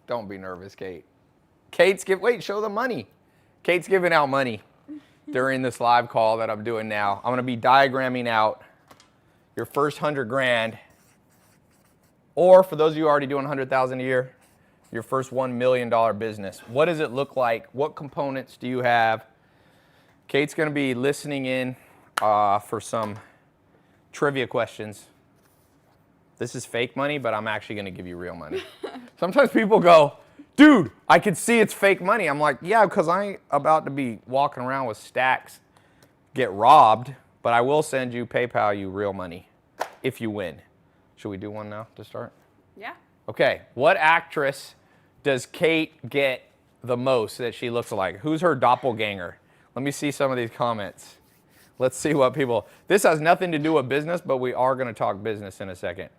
Don't be nervous, Kate. Wait, show the money. Kate's giving out money during this live call that I'm doing now. I'm going to be diagramming out your first 100 grand, or for those of you already doing 100,000 a year, your first $1 million business. What does it look like? What components do you have? Kate's going to be listening in for some trivia questions. This is fake money, but I'm actually going to give you real money. Sometimes people go, dude, I can see it's fake money. I'm like, yeah, because I ain't about to be walking around with stacks, get robbed, but I will send you, PayPal you real money if you win. Should we do one now to start? Yeah. Okay, what actress does Kate get the most that she looks like? Who's her doppelganger? Let me see some of these comments. Let's see what people, this has nothing to do with business, but we are going to talk business in a second.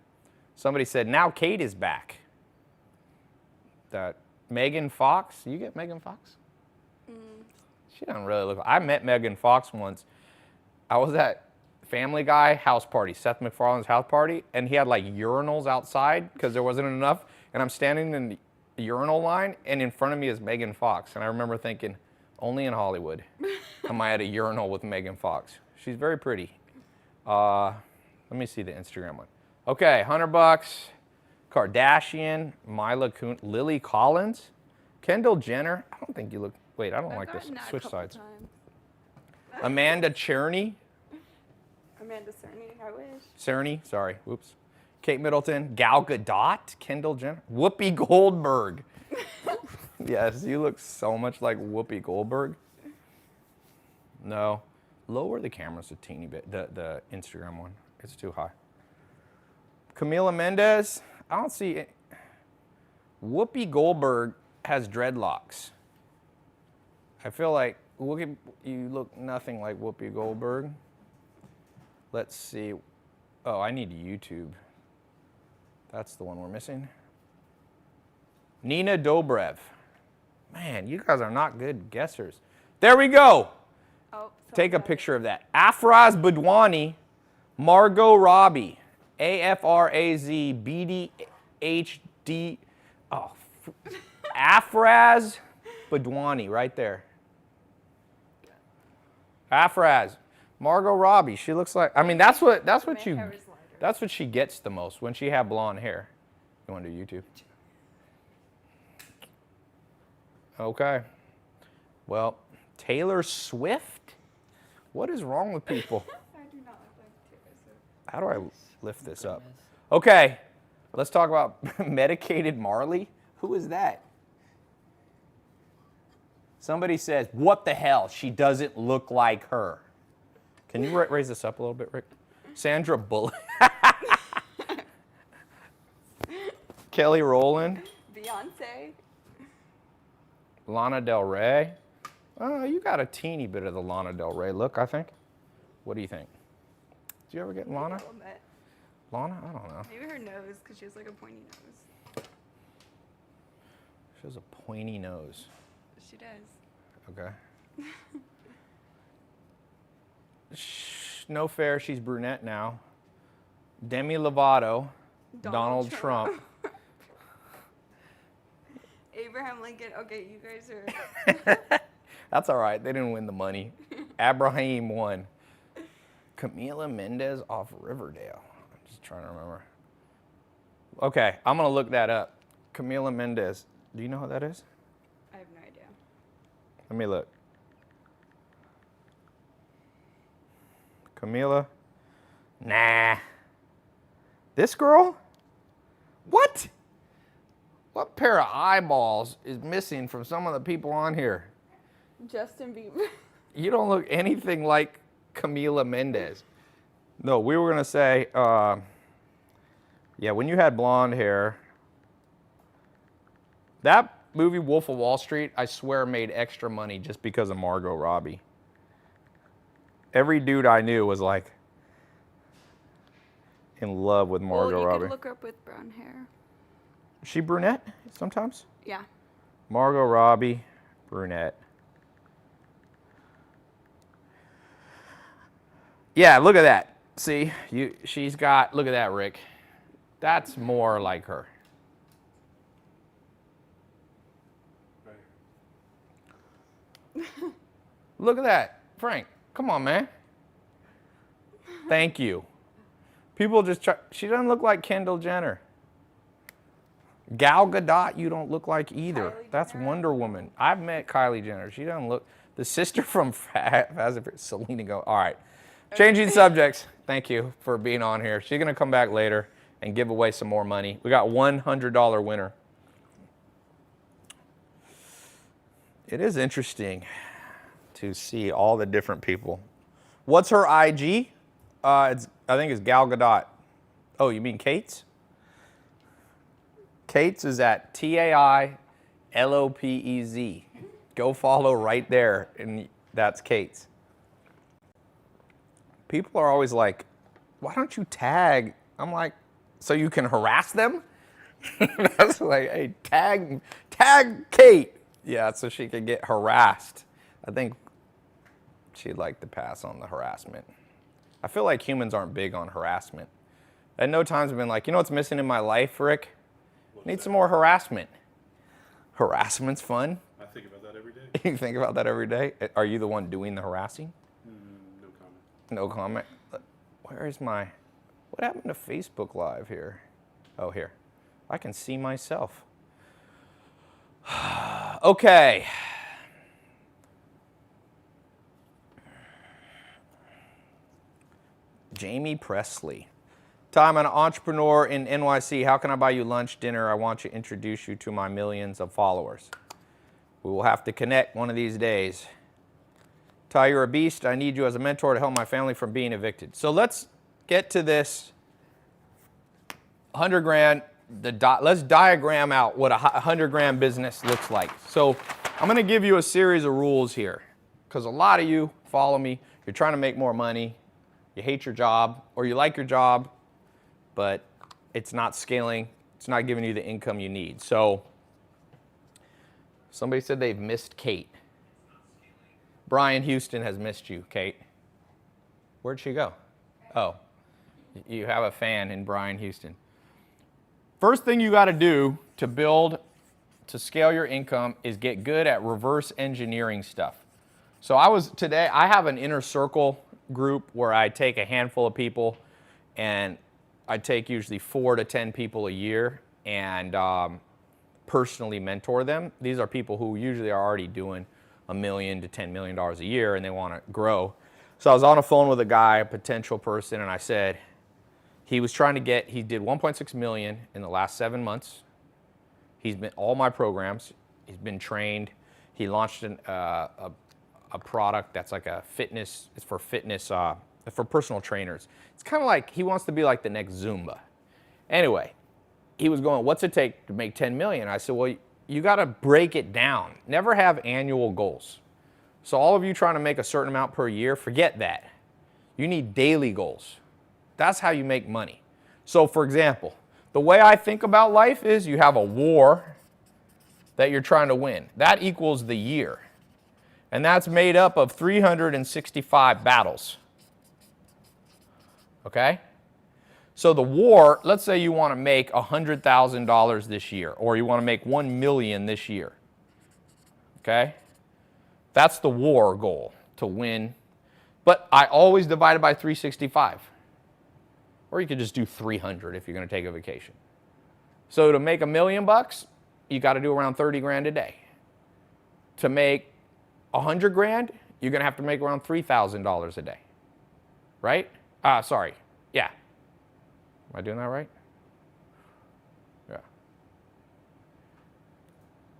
Somebody said, now Kate is back. That Megan Fox, you get Megan Fox? She doesn't really look, I met Megan Fox once. I was at Family Guy house party, Seth MacFarlane's house party, and he had like urinals outside because there wasn't enough, and I'm standing in the urinal line, and in front of me is Megan Fox, and I remember thinking, only in Hollywood am I at a urinal with Megan Fox. She's very pretty. Let me see the Instagram one. Okay, $100. Kardashian, Mila Kunis, Lily Collins, Kendall Jenner. I don't think you look. Wait, I don't like this. Switch sides. Times. Amanda Cerny. Amanda Cerny, I wish. Cerny, sorry. Whoops. Kate Middleton, Gal Gadot, Kendall Jenner, Whoopi Goldberg. Yes, you look so much like Whoopi Goldberg. No, lower the cameras a teeny bit. The Instagram one, it's too high. Camila Mendez. I don't see it. Whoopi Goldberg has dreadlocks. I feel like you look nothing like Whoopi Goldberg. Let's see. Oh, I need YouTube. That's the one we're missing. Nina Dobrev. Man, you guys are not good guessers. There we go. Oh, take a picture of that. Afraz Badwani, Margot Robbie. AFRAZBDHD. Oh, Afraz Badwani, right there. Afraz, Margot Robbie. She looks like. I mean, that's what she gets the most when she had blonde hair. You want to do YouTube? Okay. Well, Taylor Swift. What is wrong with people? I do not look like Taylor Swift. How do I lift this up? Okay, let's talk about Medicated Marley. Who is that? Somebody says, what the hell? She doesn't look like her. Can you raise this up a little bit, Rick? Sandra Bullock. Kelly Rowland. Beyonce. Lana Del Rey. Oh, you got a teeny bit of the Lana Del Rey look, I think. What do you think? Did you ever get Lana? Lana? I don't know. Maybe her nose, because she has like a pointy nose. She has a pointy nose. She does. Okay. No fair, she's brunette now. Demi Lovato. Donald Trump. Abraham Lincoln. Okay, you guys are... That's all right. They didn't win the money. Abraham won. Camila Mendez off Riverdale. I'm just trying to remember. Okay, I'm going to look that up. Camila Mendez. Do you know who that is? I have no idea. Let me look. Camila. Nah. This girl? What? What pair of eyeballs is missing from some of the people on here? Justin Bieber. You don't look anything like Camila Mendez. No, we were going to say, yeah, when you had blonde hair, that movie Wolf of Wall Street, I swear made extra money just because of Margot Robbie. Every dude I knew was like in love with Margot Robbie. You could look her up with brown hair. Is she brunette sometimes? Yeah. Margot Robbie, brunette. Yeah, look at that. See, she's got, look at that, Rick. That's more like her. Look at that. Frank, come on, man. Thank you. People just try. She doesn't look like Kendall Jenner. Gal Gadot, you don't look like either. Kylie That's Jenner. Wonder Woman. I've met Kylie Jenner. She doesn't look. The sister from Selena Gomez. All right. Changing subjects. Thank you for being on here. She's going to come back later and give away some more money. We got $100 winner. It is interesting to see all the different people. What's her IG? I think it's Gal Gadot. Oh, you mean Kate's? Kate's is at TAILOPEZ. Go follow right there, and that's Kate's. People are always like, why don't you tag? I'm like, so you can harass them? That's like, hey, tag Kate. Yeah, so she could get harassed. I think she'd like to pass on the harassment. I feel like humans aren't big on harassment. At no times have been like, you know what's missing in my life, Rick? Need some more harassment. Harassment's fun. I think about that every day. You think about that every day? Are you the one doing the harassing? No comment. No comment. Where is my, what happened to Facebook Live here? Oh, here. I can see myself. Okay. Jamie Presley. I'm an entrepreneur in NYC. How can I buy you lunch, dinner? I want to introduce you to my millions of followers. We will have to connect one of these days. Ty, you're a beast. I need you as a mentor to help my family from being evicted. So let's get to this 100 grand. Let's diagram out what a 100 grand business looks like. So I'm going to give you a series of rules here because a lot of you follow me. You're trying to make more money. You hate your job or you like your job, but it's not scaling. It's not giving you the income you need. So somebody said they've missed Kate. Brian Houston has missed you, Kate. Where'd she go? Oh, you have a fan in Brian Houston. First thing you got to do to scale your income is get good at reverse engineering stuff. So I have an inner circle group where I take a handful of people and I take usually 4 to 10 people a year and personally mentor them. These are people who usually are already doing $1 million to $10 million a year and they want to grow. So I was on the phone with a guy, a potential person, and I said, he did 1.6 million in the last 7 months. He's been all my programs. He's been trained. He launched a product that's like a fitness. It's for fitness, for personal trainers. It's kind of like he wants to be like the next Zumba. Anyway, he was going, what's it take to make 10 million? I said, well, you got to break it down. Never have annual goals. So all of you trying to make a certain amount per year, forget that. You need daily goals. That's how you make money. So for example, the way I think about life is you have a war that you're trying to win. That equals the year. And that's made up of 365 battles. Okay? So the war, let's say you want to make $100,000 this year, or you want to make 1 million this year. Okay? That's the war goal, to win. But I always divide it by 365. Or you could just do 300 if you're going to take a vacation. So to make $1 million, you got to do around 30 grand a day. To make 100 grand, you're going to have to make around $3,000 a day. Right? Sorry. Yeah. Am I doing that right? Yeah.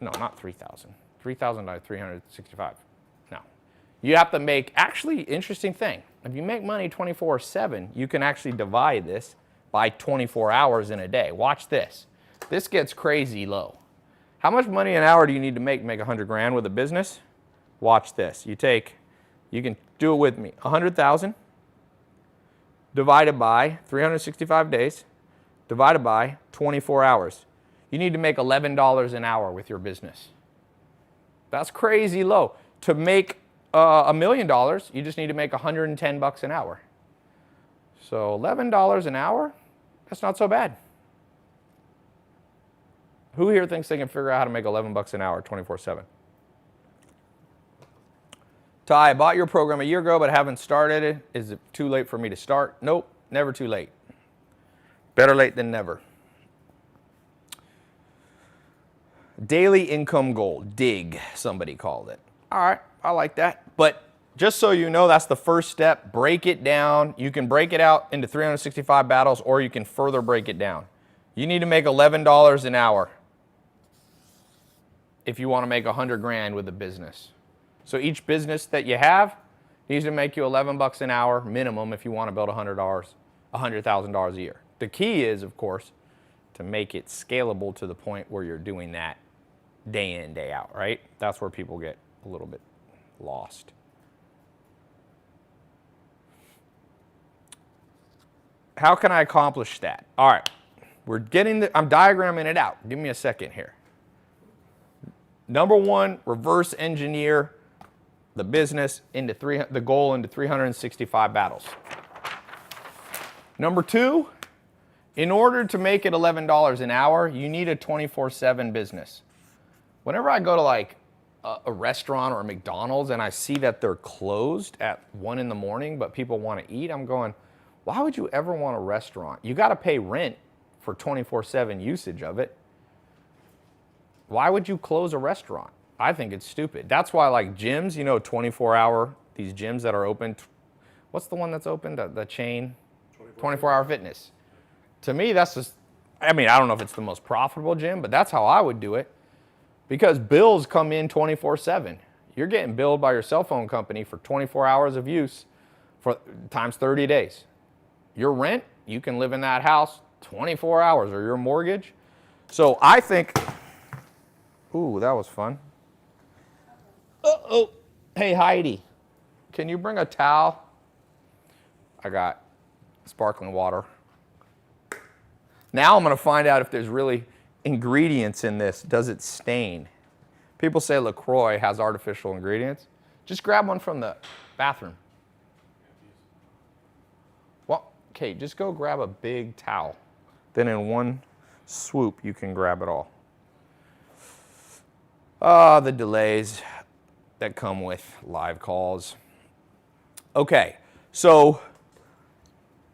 No, not 3,000. 3,000 by 365. No. You have to make, actually, interesting thing. If you make money 24/7, you can actually divide this by 24 hours in a day. Watch this. This gets crazy low. How much money an hour do you need to make 100 grand with a business? Watch this. You can do it with me. 100,000 divided by 365 days divided by 24 hours. You need to make $11 an hour with your business. That's crazy low. To make $1 million, you just need to make $110 an hour. So $11 an hour, that's not so bad. Who here thinks they can figure out how to make $11 an hour 24/7? Tai, I bought your program a year ago but haven't started it. Is it too late for me to start? Nope, never too late. Better late than never. Daily income goal, DIG, somebody called it. All right, I like that. But just so you know, that's the first step. Break it down. You can break it out into 365 battles, or you can further break it down. You need to make $11 an hour if you want to make 100 grand with a business. So each business that you have needs to make you 11 bucks an hour minimum if you want to build $100,000 a year. The key is, of course, to make it scalable to the point where you're doing that day in, day out, right? That's where people get a little bit lost. How can I accomplish that? All right, I'm diagramming it out. Give me a second here. Number one, reverse engineer the business into the goal into 365 battles. Number two, in order to make it $11 an hour, you need a 24/7 business. Whenever I go to like a restaurant or a McDonald's and I see that they're closed at 1 in the morning, but people want to eat, I'm going, why would you ever want a restaurant? You got to pay rent for 24/7 usage of it. Why would you close a restaurant? I think it's stupid. That's why like gyms, you know, 24-hour, these gyms that are open. What's the one that's open, the chain? 24-hour fitness. To me, that's just, I mean, I don't know if it's the most profitable gym, but that's how I would do it. Because bills come in 24/7. You're getting billed by your cell phone company for 24 hours of use for times 30 days. Your rent, you can live in that house 24 hours, or your mortgage. So I think, ooh, that was fun. Uh-oh. Hey, Heidi, can you bring a towel? I got sparkling water. Now I'm going to find out if there's really ingredients in this. Does it stain? People say LaCroix has artificial ingredients. Just grab one from the bathroom. Well, okay, just go grab a big towel. Then in one swoop, you can grab it all. The delays that come with live calls. Okay, so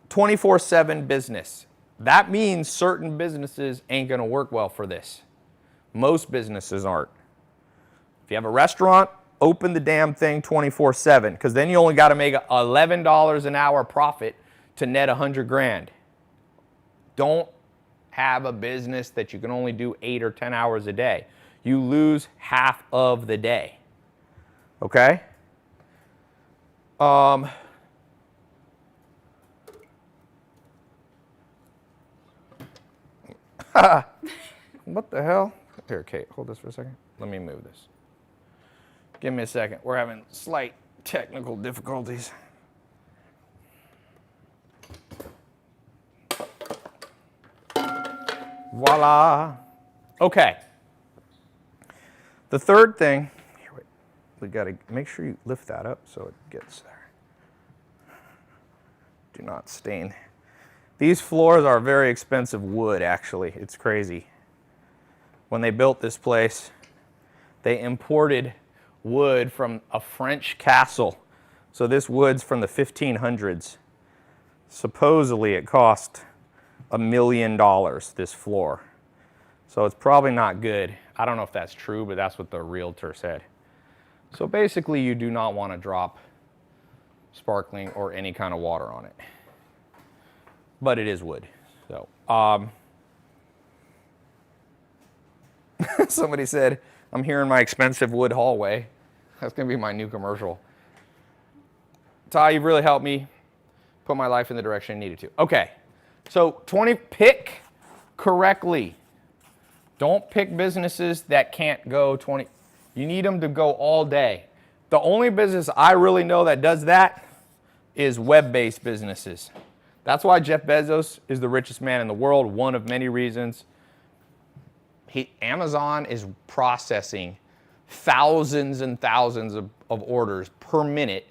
24/7 business. That means certain businesses ain't gonna work well for this. Most businesses aren't. If you have a restaurant, open the damn thing 24/7, because then you only gotta make $11 an hour profit to net 100 grand. Don't have a business that you can only do 8 or 10 hours a day. You lose half of the day, okay? What the hell? Here, Kate, hold this for a second. Let me move this. Give me a second. We're having slight technical difficulties. Voila. Okay. The third thing, here, wait, we got to make sure you lift that up so it gets there. Do not stain. These floors are very expensive wood, actually. It's crazy. When they built this place, they imported wood from a French castle. So this wood's from the 1500s. Supposedly it cost $1 million, this floor. So it's probably not good. I don't know if that's true, but that's what the realtor said. So basically you do not want to drop sparkling or any kind of water on it. But it is wood. So somebody said, I'm here in my expensive wood hallway. That's going to be my new commercial. Tai, you've really helped me put my life in the direction I needed to. Okay, so pick correctly. Don't pick businesses that can't go 20. You need them to go all day. The only business I really know that does that is web-based businesses. That's why Jeff Bezos is the richest man in the world, one of many reasons. Amazon is processing thousands and thousands of orders per minute,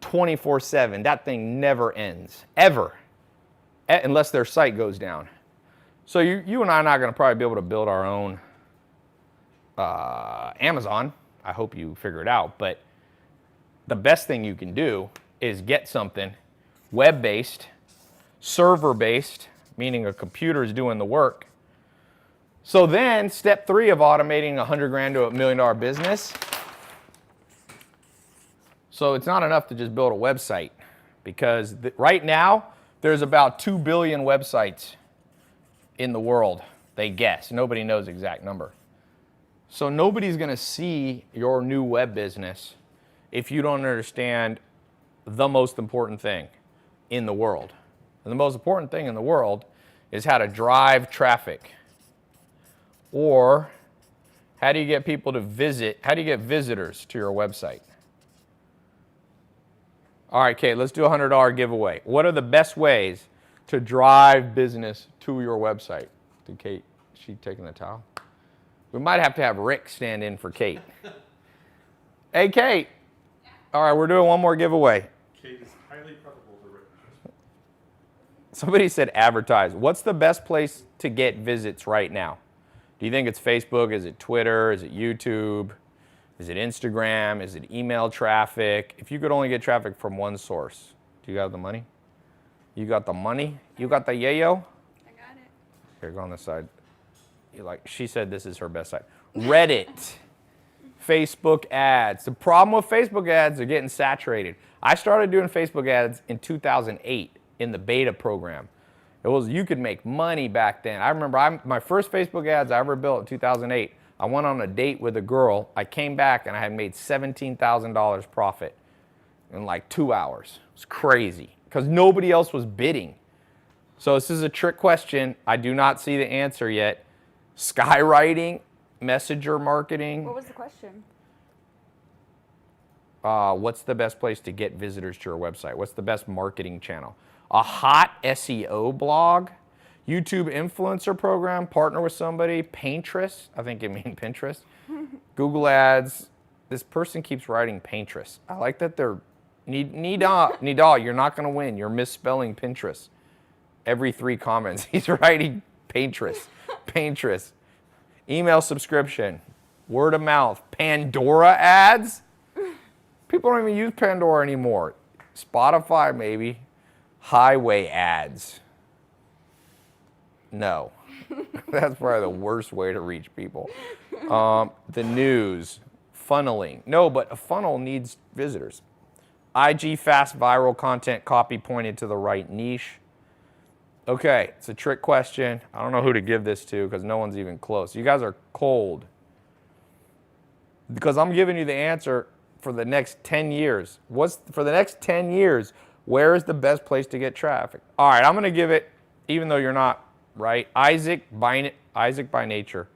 24/7. That thing never ends, ever, unless their site goes down. So you and I are not going to probably be able to build our own Amazon. I hope you figure it out. But the best thing you can do is get something web-based, server-based, meaning a computer is doing the work. So then step 3 of automating $100,000 to $1 million business. So it's not enough to just build a website, because right now there's about 2 billion websites in the world. They guess. Nobody knows the exact number. So nobody's going to see your new web business if you don't understand the most important thing in the world. And the most important thing in the world is how to drive traffic. Or how do you get people to visit? How do you get visitors to your website? All right, Kate, let's do a $100 giveaway. What are the best ways to drive business to your website? Did Kate, is she taking the towel? We might have to have Rick stand in for Kate. Hey, Kate. All right, we're doing one more giveaway. Kate is highly preferable to Rick. Somebody said advertise. What's the best place to get visits right now? Do you think it's Facebook? Is it Twitter? Is it YouTube? Is it Instagram? Is it email traffic? If you could only get traffic from one source, do you have the money? You got the money? You got the yayo? I got it. Here, go on this side. She said this is her best site. Reddit, Facebook ads. The problem with Facebook ads, they're getting saturated. I started doing Facebook ads in 2008 in the beta program. You could make money back then. I remember my first Facebook ads I ever built in 2008. I went on a date with a girl. I came back and I had made $17,000 profit in like 2 hours. It's crazy because nobody else was bidding. So this is a trick question. I do not see the answer yet. Skywriting, messenger marketing. What was the question? What's the best place to get visitors to your website? What's the best marketing channel? A hot SEO blog? YouTube influencer program, partner with somebody, Pinterest, I think it means Pinterest, Google Ads. This person keeps writing Pinterest. I like that they're, Nidal, you're not gonna win. You're misspelling Pinterest. Every 3 comments, he's writing Pinterest, Pinterest. Email subscription, word of mouth, Pandora ads. People don't even use Pandora anymore. Spotify maybe, highway ads. No, that's probably the worst way to reach people. The news, funneling. No, but a funnel needs visitors. IG fast viral content copy pointed to the right niche. Okay, it's a trick question. I don't know who to give this to because no one's even close. You guys are cold. Because I'm giving you the answer for the next 10 years. For the next 10 years, where is the best place to get traffic? All right, I'm going to give it, even though you're not right, Isaac by nature,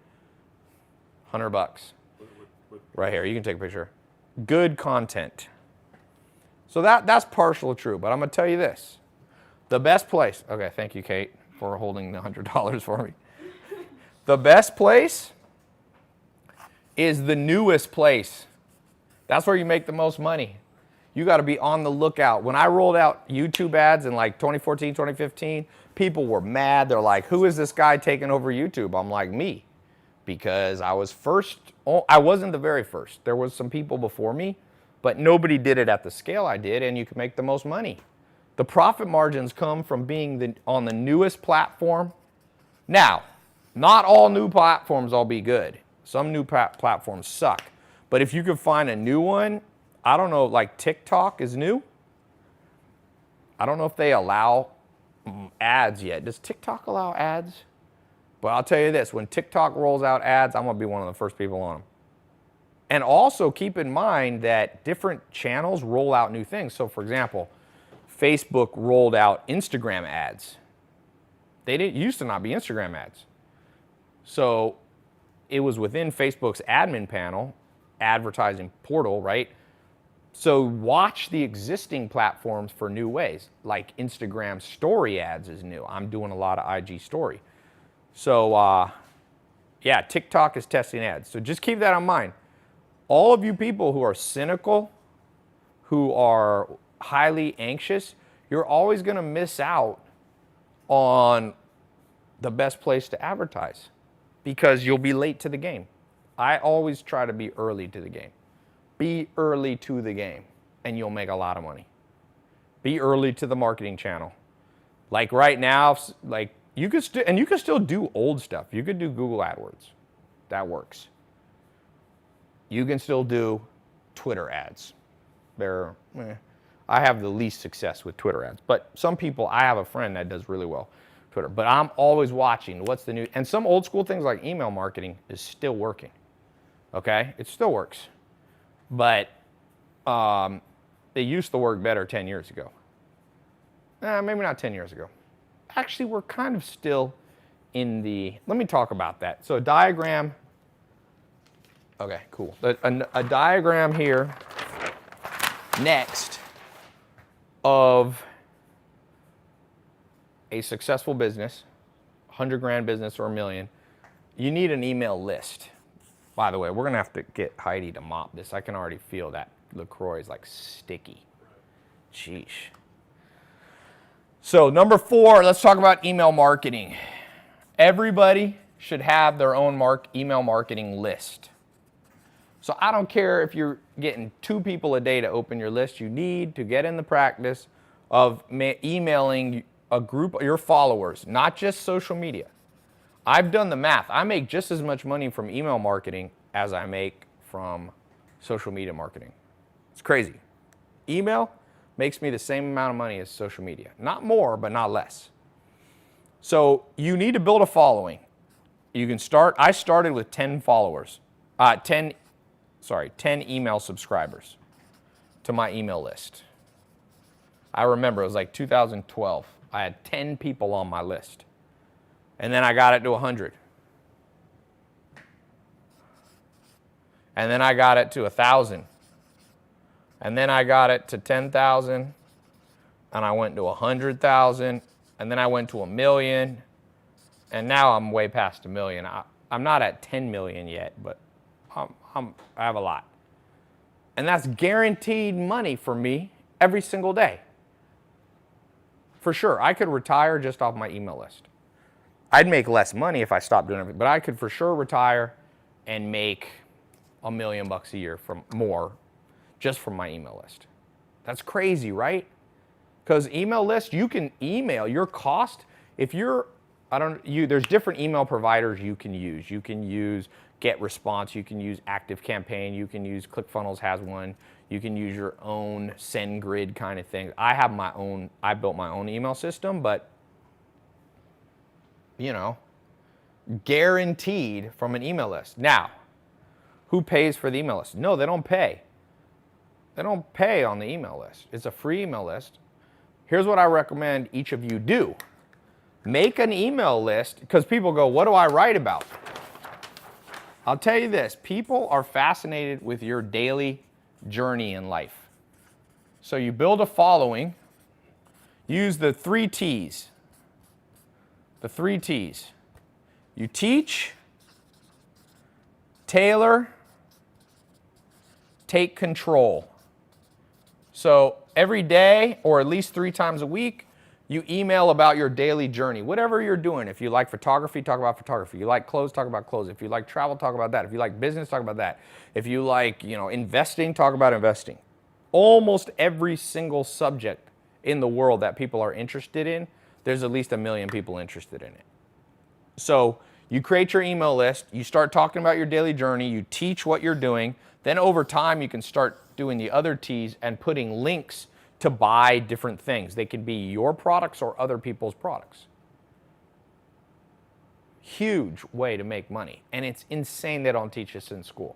$100. Right here, you can take a picture. Good content. So that's partially true, but I'm going to tell you this. The best place, okay, thank you, Kate, for holding the $100 for me. The best place is the newest place. That's where you make the most money. You got to be on the lookout. When I rolled out YouTube ads in like 2014, 2015, people were mad. They're like, who is this guy taking over YouTube? I'm like, me. Because I was first. I wasn't the very first. There was some people before me, but nobody did it at the scale I did, and you can make the most money. The profit margins come from being on the newest platform. Now, not all new platforms will be good. Some new platforms suck. But if you could find a new one, I don't know, like TikTok is new. I don't know if they allow ads yet. Does TikTok allow ads? But I'll tell you this, when TikTok rolls out ads, I'm going to be one of the first people on them. And also keep in mind that different channels roll out new things. So for example, Facebook rolled out Instagram ads. They didn't used to not be Instagram ads. So it was within Facebook's admin panel, advertising portal, right? So watch the existing platforms for new ways, like Instagram story ads is new. I'm doing a lot of IG story. So yeah, TikTok is testing ads. So just keep that in mind. All of you people who are cynical, who are highly anxious, you're always going to miss out on the best place to advertise because you'll be late to the game. I always try to be early to the game. Be early to the game. and you'll make a lot of money. Be early to the marketing channel. Like right now, like you could still do old stuff. You could do Google AdWords. That works. You can still do Twitter ads. I have the least success with Twitter ads, but some people, I have a friend that does really well Twitter, but I'm always watching what's the new, and some old school things like email marketing is still working, okay? It still works, but it used to work better 10 years ago. Maybe not 10 years ago. Actually, we're kind of still in the, let me talk about that. So a diagram, okay, cool. A diagram here next of a successful business, 100 grand business or $1 million, you need an email list. By the way, we're gonna have to get Heidi to mop this. I can already feel that LaCroix is like sticky. Sheesh. So number 4, let's talk about email marketing. Everybody should have their own email marketing list. So I don't care if you're getting 2 people a day to open your list, you need to get in the practice of emailing a group of your followers, not just social media. I've done the math. I make just as much money from email marketing as I make from social media marketing. It's crazy. Email makes me the same amount of money as social media. Not more, but not less. So you need to build a following. You can start, I started with 10 followers, 10 email subscribers to my email list. I remember it was like 2012. I had 10 people on my list. And then I got it to 100. And then I got it to 1,000. And then I got it to 10,000. And I went to 100,000. And then I went to 1 million. And now I'm way past 1 million. I'm not at 10 million yet, but I have a lot. And that's guaranteed money for me every single day. For sure, I could retire just off my email list. I'd make less money if I stopped doing everything, but I could for sure retire and make $1 million a year from more just from my email list. That's crazy, right? Because email list, you can email your cost. If you're, there's different email providers you can use. You can use GetResponse, you can use ActiveCampaign, you can use ClickFunnels has one, you can use your own SendGrid kind of thing. I have my own, I built my own email system, but you know, guaranteed from an email list. Now, who pays for the email list? No, they don't pay. They don't pay on the email list. It's a free email list. Here's what I recommend each of you do. Make an email list, because people go, what do I write about? I'll tell you this, people are fascinated with your daily journey in life. So you build a following, use the 3 T's. The 3 T's. You teach, tailor, take control. So every day, or at least 3 times a week, you email about your daily journey, whatever you're doing. If you like photography, talk about photography. You like clothes, talk about clothes. If you like travel, talk about that. If you like business, talk about that. If you like, investing, talk about investing. Almost every single subject in the world that people are interested in, there's at least 1 million people interested in it. So you create your email list, you start talking about your daily journey, you teach what you're doing, then over time you can start doing the other T's and putting links to buy different things. They can be your products or other people's products. Huge way to make money. And it's insane they don't teach this in school.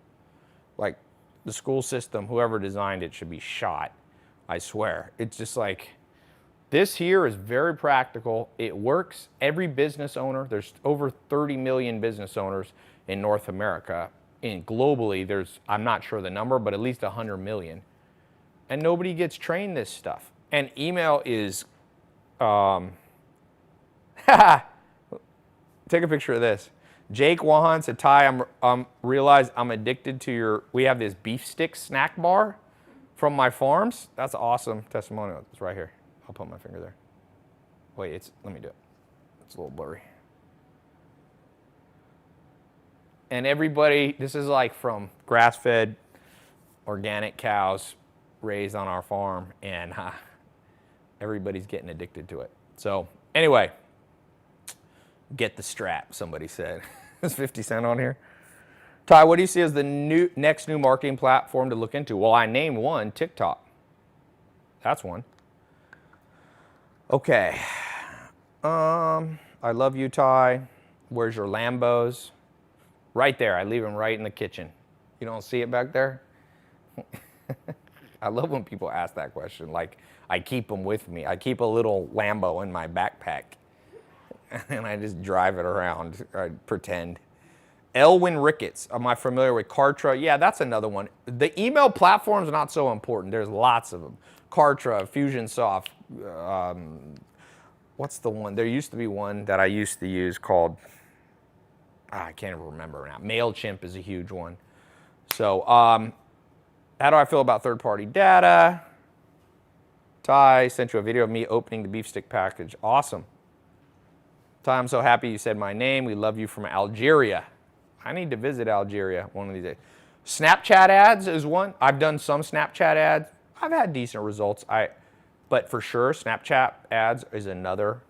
Like the school system, whoever designed it should be shot, I swear. It's just like, this here is very practical. It works. Every business owner, there's over 30 million business owners in North America. And globally, there's, I'm not sure the number, but at least 100 million. And nobody gets trained this stuff. And email is, take a picture of this. Jake Wahan said, Tai, realized I'm addicted to your, we have this beef stick snack bar from my farms. That's an awesome testimonial. It's right here. I'll put my finger there. Wait, let me do it. It's a little blurry. And everybody, this is like from grass-fed organic cows, raised on our farm, and everybody's getting addicted to it. So anyway, get the strap, somebody said. Is 50 Cent on here? Ty, what do you see as the next new marketing platform to look into? Well, I named one, TikTok. That's one. Okay. I love you, Ty. Where's your Lambos? Right there. I leave them right in the kitchen. You don't see it back there? I love when people ask that question. Like, I keep them with me. I keep a little Lambo in my backpack. And I just drive it around. I pretend. Elwin Ricketts. Am I familiar with Kartra? Yeah, that's another one. The email platform's not so important. There's lots of them. Kartra, Fusionsoft. What's the one? There used to be one that I used to use called, I can't even remember now. MailChimp is a huge one. So how do I feel about third-party data? Ty sent you a video of me opening the beef stick package. Awesome. Ty, I'm so happy you said my name. We love you from Algeria. I need to visit Algeria one of these days. Snapchat ads is one. I've done some Snapchat ads. I've had decent results. But for sure, Snapchat ads is another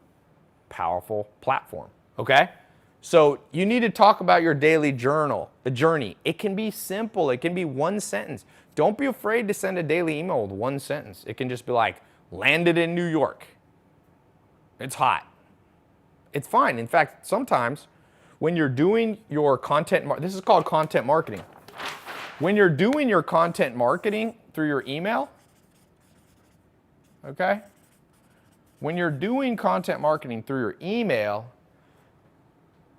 powerful platform, okay? So you need to talk about your daily journey. It can be simple. It can be one sentence. Don't be afraid to send a daily email with one sentence. It can just be like, landed in New York. It's hot. It's fine. In fact, sometimes when you're doing your content, this is called content marketing. When you're doing your content marketing through your email, okay? When you're doing content marketing through your email,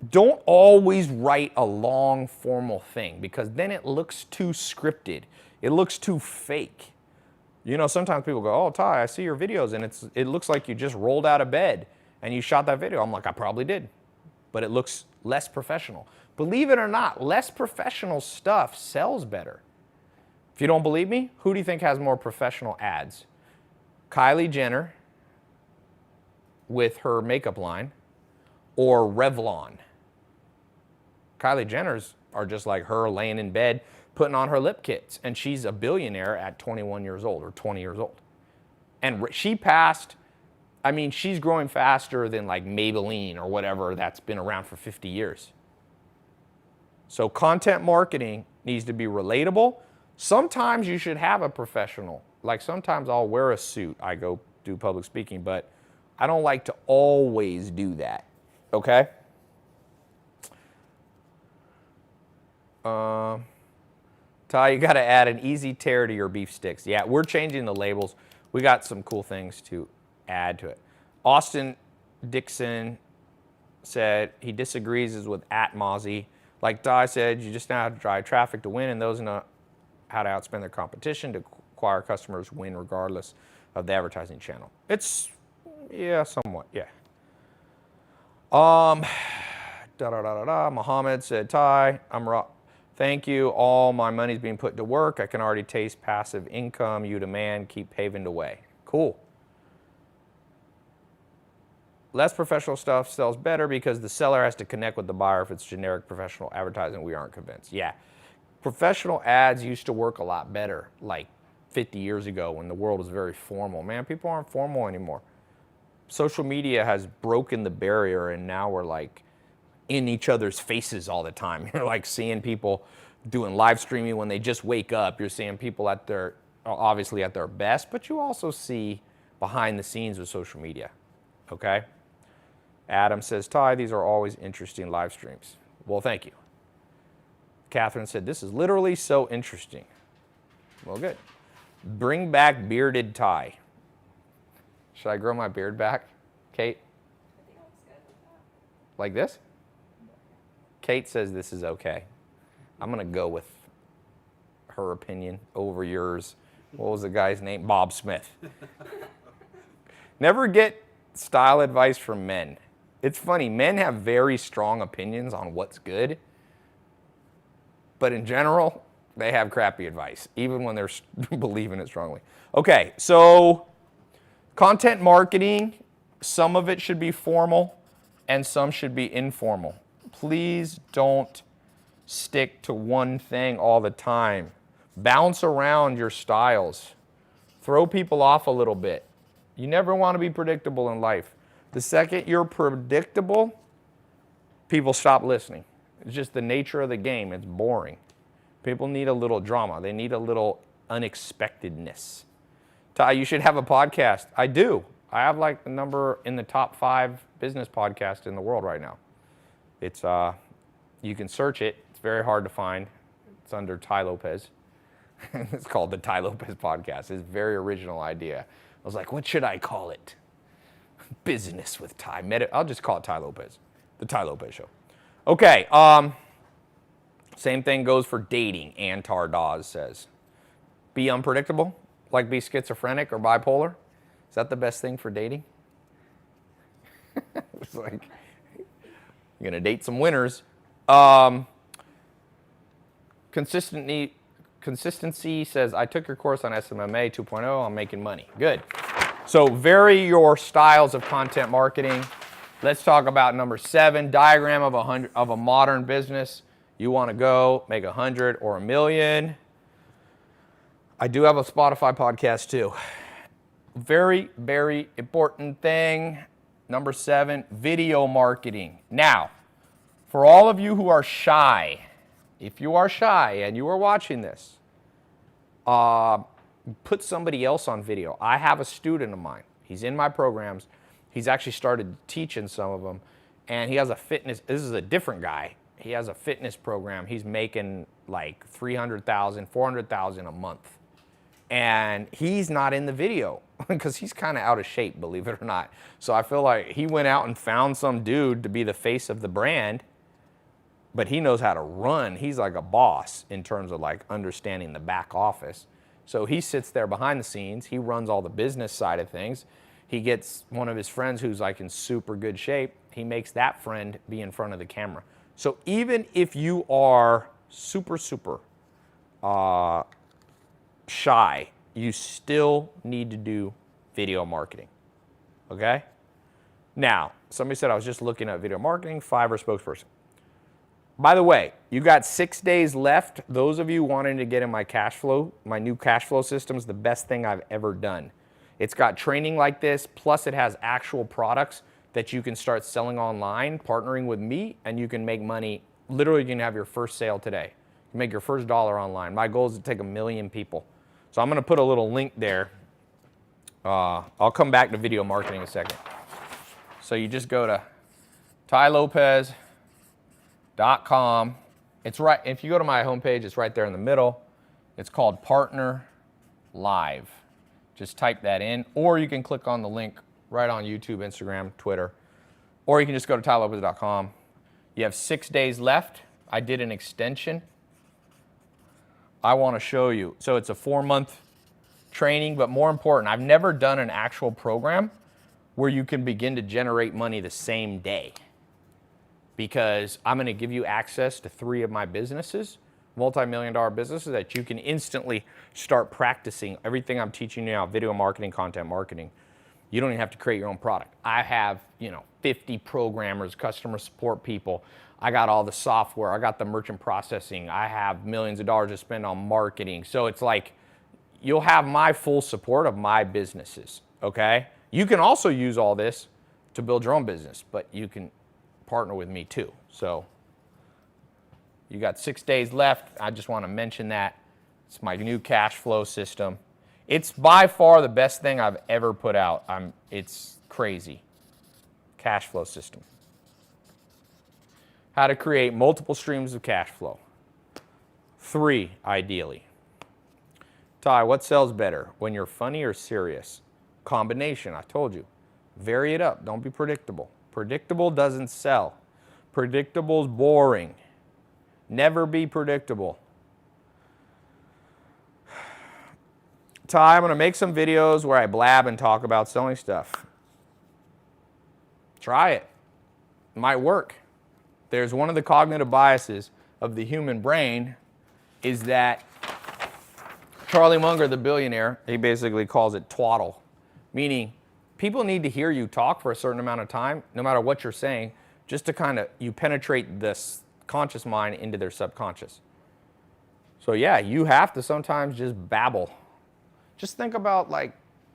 don't always write a long formal thing because then it looks too scripted. It looks too fake. You know, sometimes people go, oh, Ty, I see your videos and it looks like you just rolled out of bed and you shot that video. I'm like, I probably did, but it looks less professional. Believe it or not, less professional stuff sells better. If you don't believe me, who do you think has more professional ads? Kylie Jenner with her makeup line or Revlon? Kylie Jenner's are just like her laying in bed putting on her lip kits, and she's a billionaire at 21 years old or 20 years old. And she passed, I mean, she's growing faster than like Maybelline or whatever that's been around for 50 years. So content marketing needs to be relatable. Sometimes you should have a professional. Like sometimes I'll wear a suit. I go do public speaking, but I don't like to always do that, okay? Ty, you got to add an easy tear to your beef sticks. Yeah, we're changing the labels. We got some cool things to add to it. Austin Dixon said he disagrees with @Mozzie. Like Ty said, you just know how to drive traffic to win, and those know how to outspend their competition to acquire customers win regardless of the advertising channel. It's, yeah, somewhat, yeah. Muhammad said, Ty, thank you. All my money's being put to work. I can already taste passive income you demand. Keep paving the way. Cool. Less professional stuff sells better because the seller has to connect with the buyer. If it's generic professional advertising, we aren't convinced. Yeah. Professional ads used to work a lot better like 50 years ago when the world was very formal. Man, people aren't formal anymore. Social media has broken the barrier, and now we're like in each other's faces all the time. You're like seeing people doing live streaming when they just wake up. You're seeing people at their, obviously at their best, but you also see behind the scenes with social media, okay? Adam says, Ty, these are always interesting live streams. Well, thank you. Catherine said, this is literally so interesting. Well, good. Bring back bearded Ty. Should I grow my beard back, Kate? I think looks good. Like this? Kate says this is okay. I'm going to go with her opinion over yours. What was the guy's name? Bob Smith. Never get style advice from men. It's funny, men have very strong opinions on what's good, but in general, they have crappy advice, even when they're believing it strongly. Okay, so content marketing, some of it should be formal and some should be informal. Please don't stick to one thing all the time. Bounce around your styles. Throw people off a little bit. You never want to be predictable in life. The second you're predictable, people stop listening. It's just the nature of the game. It's boring. People need a little drama. They need a little unexpectedness. Tai, you should have a podcast. I do. I have like the number in the top 5 business podcasts in the world right now. It's you can search it. It's very hard to find. It's under Tai Lopez. It's called the Tai Lopez Podcast. It's a very original idea. I was like, what should I call it? Business with Tai. I'll just call it Tai Lopez. The Tai Lopez Show. Okay. Same thing goes for dating, Antar Dawes says. Be unpredictable, like be schizophrenic or bipolar. Is that the best thing for dating? It's like, you're going to date some winners. Consistency says, I took your course on SMMA 2.0. I'm making money. Good. So vary your styles of content marketing. Let's talk about number 7, diagram of a modern business. You want to go make 100 or 1 million. I do have a Spotify podcast too. Very, very important thing. Number 7, video marketing. Now, for all of you who are shy, if you are shy and you are watching this, put somebody else on video. I have a student of mine. He's in my programs. He's actually started teaching some of them. And he has a fitness, this is a different guy. He has a fitness program. He's making like $300,000, $400,000 a month. And he's not in the video because he's kind of out of shape, believe it or not. So I feel like he went out and found some dude to be the face of the brand, but he knows how to run. He's like a boss in terms of like understanding the back office. So he sits there behind the scenes. He runs all the business side of things. He gets one of his friends who's like in super good shape. He makes that friend be in front of the camera. So even if you are super shy, you still need to do video marketing, okay? Now, somebody said I was just looking at video marketing, Fiverr spokesperson. By the way, you got 6 days left. Those of you wanting to get in my cash flow, my new cash flow system is the best thing I've ever done. It's got training like this, plus it has actual products that you can start selling online, partnering with me, and you can make money. Literally, you can have your first sale today. You can make your first dollar online. My goal is to take 1 million people. So I'm going to put a little link there. I'll come back to video marketing in a second. So you just go to tailopez.com. It's right, if you go to my homepage, it's right there in the middle. It's called Partner Live. Just type that in, or you can click on the link right on YouTube, Instagram, Twitter, or you can just go to tailopez.com. You have 6 days left. I did an extension. I want to show you. So it's a 4-month training, but more important, I've never done an actual program where you can begin to generate money the same day, because I'm going to give you access to 3 of my businesses, multi-million-dollar businesses that you can instantly start practicing everything I'm teaching you now, video marketing, content marketing. You don't even have to create your own product. I have, 50 programmers, customer support people. I got all the software. I got the merchant processing. I have millions of dollars to spend on marketing. So it's like you'll have my full support of my businesses, okay? You can also use all this to build your own business, but you can partner with me too. So you got 6 days left. I just want to mention that. It's my new cash flow system. It's by far the best thing I've ever put out. It's crazy. Cash flow system. How to create multiple streams of cash flow. 3, ideally. Tai, what sells better? When you're funny or serious? Combination, I told you. Vary it up. Don't be predictable. Predictable doesn't sell. Predictable is boring. Never be predictable. Tai, I'm going to make some videos where I blab and talk about selling stuff. Try it. It might work. There's one of the cognitive biases of the human brain is that Charlie Munger, the billionaire, he basically calls it twaddle, meaning people need to hear you talk for a certain amount of time, no matter what you're saying, just to kind of, you penetrate this conscious mind into their subconscious. So yeah, you have to sometimes just babble. Just think about like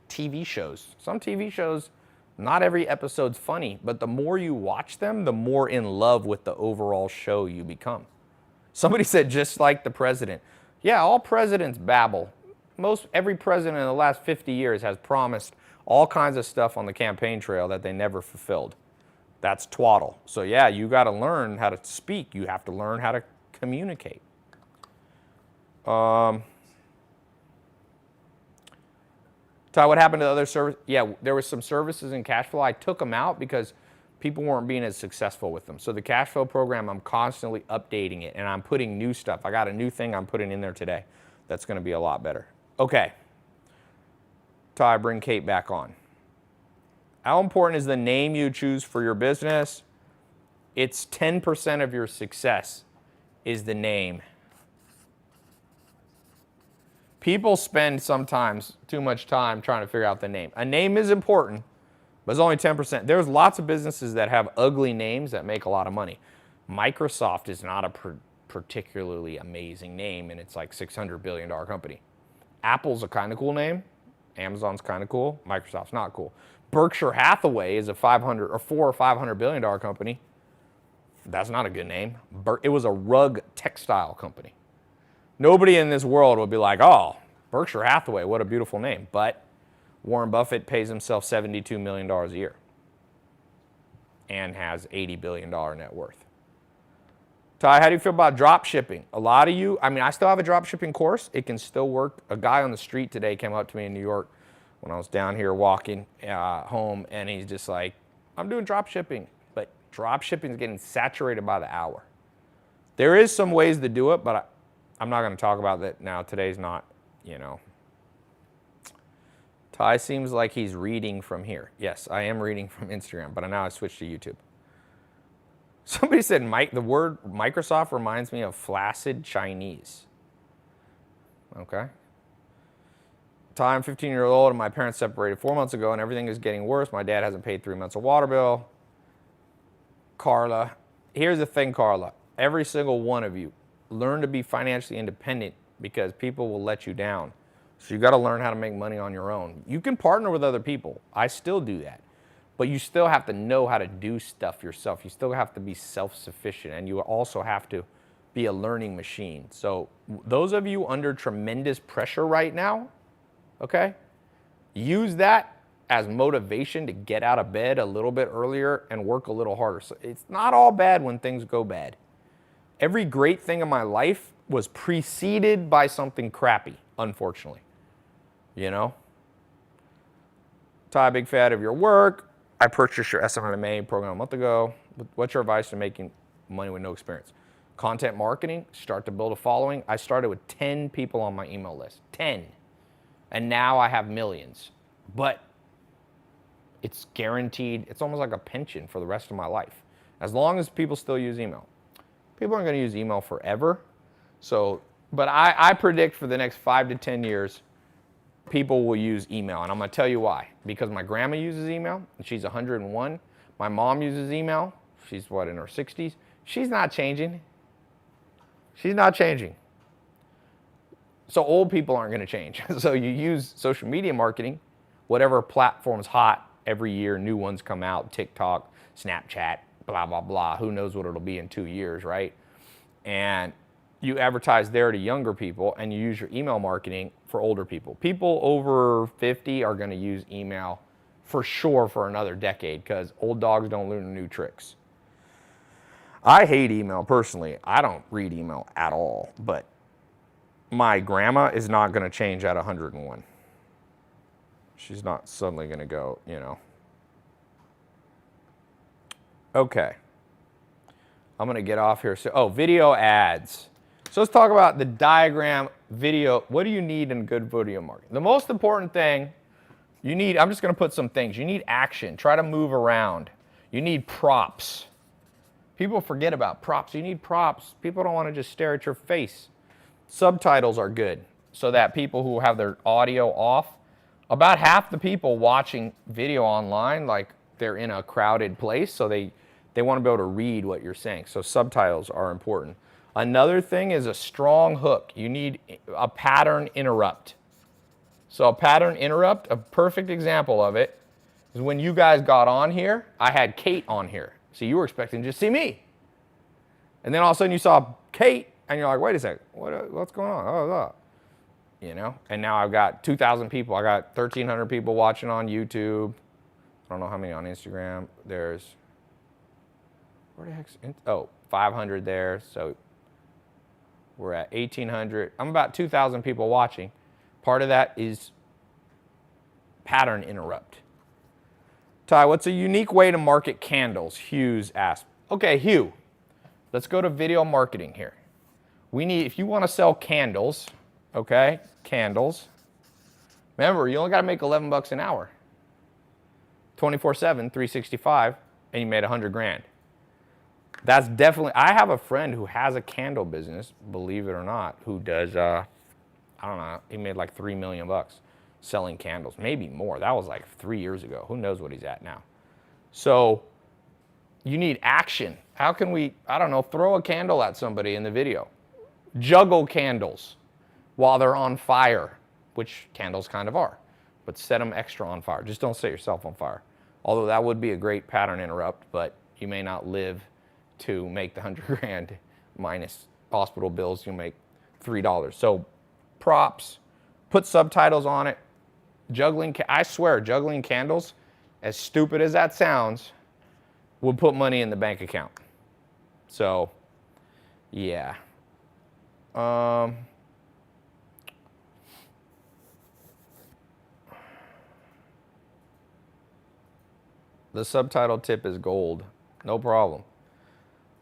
TV shows. Some TV shows, not every episode's funny, but the more you watch them, the more in love with the overall show you become. Somebody said, just like the president. Yeah, all presidents babble. Every president in the last 50 years has promised all kinds of stuff on the campaign trail that they never fulfilled. That's twaddle. So yeah, you got to learn how to speak. You have to learn how to communicate. Tai, what happened to the other service? Yeah, there was some services in cash flow. I took them out because people weren't being as successful with them. So the cash flow program, I'm constantly updating it and I'm putting new stuff. I got a new thing I'm putting in there today. That's going to be a lot better. Okay. Tai, bring Kate back on. How important is the name you choose for your business? It's 10% of your success is the name. People spend sometimes too much time trying to figure out the name. A name is important, but it's only 10%. There's lots of businesses that have ugly names that make a lot of money. Microsoft is not a particularly amazing name, and it's like $600 billion company. Apple's a kind of cool name. Amazon's kind of cool. Microsoft's not cool. Berkshire Hathaway is a $400 or $500 billion company. That's not a good name. It was a rug textile company. Nobody in this world would be like, oh, Berkshire Hathaway, what a beautiful name. But Warren Buffett pays himself $72 million a year and has $80 billion net worth. Tai, how do you feel about drop shipping? A lot of you, I mean, I still have a drop shipping course. It can still work. A guy on the street today came up to me in New York when I was down here walking home, and he's just like, I'm doing drop shipping. But drop shipping is getting saturated by the hour. There is some ways to do it, but I'm not going to talk about that now. Today's not, you know. Tai seems like he's reading from here. Yes, I am reading from Instagram, but now I switched to YouTube. Somebody said the word Microsoft reminds me of flaccid Chinese. Okay. Tai, I'm 15 years old and my parents separated 4 months ago and everything is getting worse. My dad hasn't paid 3 months of water bill. Carla, here's the thing, Carla. Every single one of you, learn to be financially independent because people will let you down. So you got to learn how to make money on your own. You can partner with other people. I still do that. But you still have to know how to do stuff yourself. You still have to be self-sufficient, and you also have to be a learning machine. So those of you under tremendous pressure right now, okay, use that as motivation to get out of bed a little bit earlier and work a little harder. So it's not all bad when things go bad. Every great thing in my life was preceded by something crappy, unfortunately. You know? Tai, big fan of your work. I purchased your SMMA program a month ago. What's your advice to making money with no experience? Content marketing, start to build a following. I started with 10 people on my email list, 10. And now I have millions. But it's guaranteed, it's almost like a pension for the rest of my life. As long as people still use email. People aren't going to use email forever. So, but I predict for the next 5 to 10 years, people will use email, and I'm going to tell you why. Because my grandma uses email, and she's 101. My mom uses email. She's, what, in her 60s? She's not changing. She's not changing. So old people aren't going to change. So you use social media marketing, whatever platform's hot every year, new ones come out, TikTok, Snapchat, blah, blah, blah. Who knows what it'll be in 2 years, right? And you advertise there to younger people, and you use your email marketing for older people. People over 50 are going to use email for sure for another decade because old dogs don't learn new tricks. I hate email personally. I don't read email at all, but my grandma is not going to change at 101. She's not suddenly going to go, you know. Okay. I'm going to get off here. So, video ads. So let's talk about the diagram, video. What do you need in good video marketing? The most important thing you need, I'm just going to put some things. You need action. Try to move around. You need props. People forget about props. You need props. People don't want to just stare at your face. Subtitles are good so that people who have their audio off, about half the people watching video online, like they're in a crowded place, so they want to be able to read what you're saying. So subtitles are important. Another thing is a strong hook. You need a pattern interrupt. So a pattern interrupt, a perfect example of it, is when you guys got on here, I had Kate on here. So you were expecting to just see me. And then all of a sudden you saw Kate, and you're like, wait a second, what's going on? Oh. You know, and now I've got 2,000 people. I got 1,300 people watching on YouTube. I don't know how many on Instagram. There's, where the heck's, 500 there. So we're at 1,800. I'm about 2,000 people watching. Part of that is pattern interrupt. Ty, what's a unique way to market candles? Hughes asked. Okay, Hugh, let's go to video marketing here. If you want to sell candles, okay, candles, remember, you only got to make 11 bucks an hour. 24/7, 365, and you made 100 grand. That's definitely, I have a friend who has a candle business, believe it or not, who does, I don't know, he made like 3 million bucks selling candles, maybe more. That was like 3 years ago. Who knows what he's at now? So you need action. How can we, I don't know, throw a candle at somebody in the video? Juggle candles while they're on fire, which candles kind of are, but set them extra on fire. Just don't set yourself on fire. Although that would be a great pattern interrupt, but you may not live to make the 100 grand minus hospital bills. You'll make $3. So props, put subtitles on it. Juggling, I swear, juggling candles, as stupid as that sounds, will put money in the bank account. So, yeah. The subtitle tip is gold. No problem.